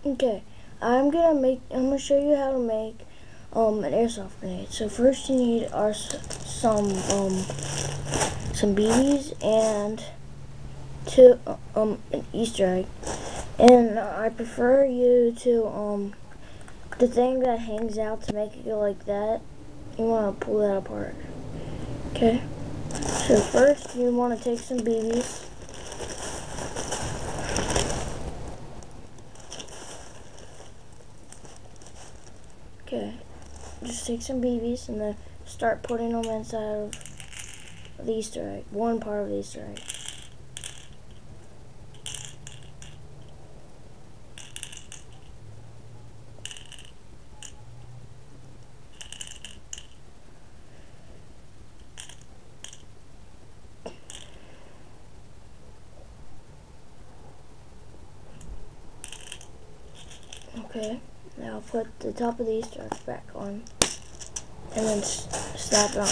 Okay, I'm gonna show you how to make an airsoft grenade. So first you need some BBs and an Easter egg. And I prefer you to the thing that hangs out to make it go like that. You want to pull that apart. Okay. So first you want to take some BBs. Okay, just take some BBs and then start putting them inside of the Easter egg, one part of the Easter egg. Okay, now put the top of the Easter egg back on and then snap it on.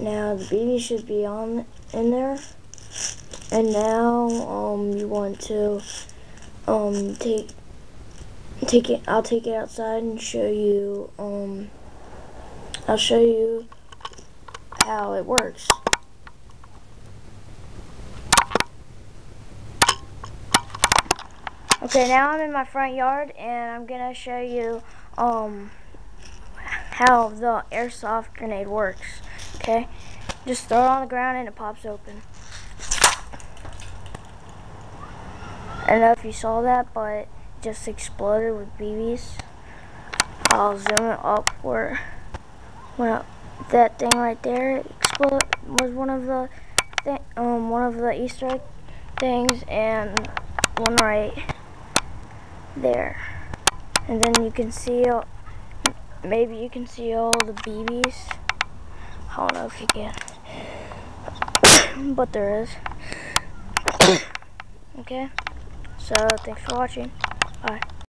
Now the BB should be in there. And now you want to take it. I'll take it outside and show you. I'll show you how it works. Okay, now I'm in my front yard and I'm gonna show you how the airsoft grenade works. Okay, just throw it on the ground and it pops open. I don't know if you saw that, but it just exploded with BBs. I'll zoom it up where that thing right there explode was one of the Easter egg things, and one right there. And then you can see, maybe you can see all the BBs. I don't know if you can, but there is. Okay, so thanks for watching. Bye.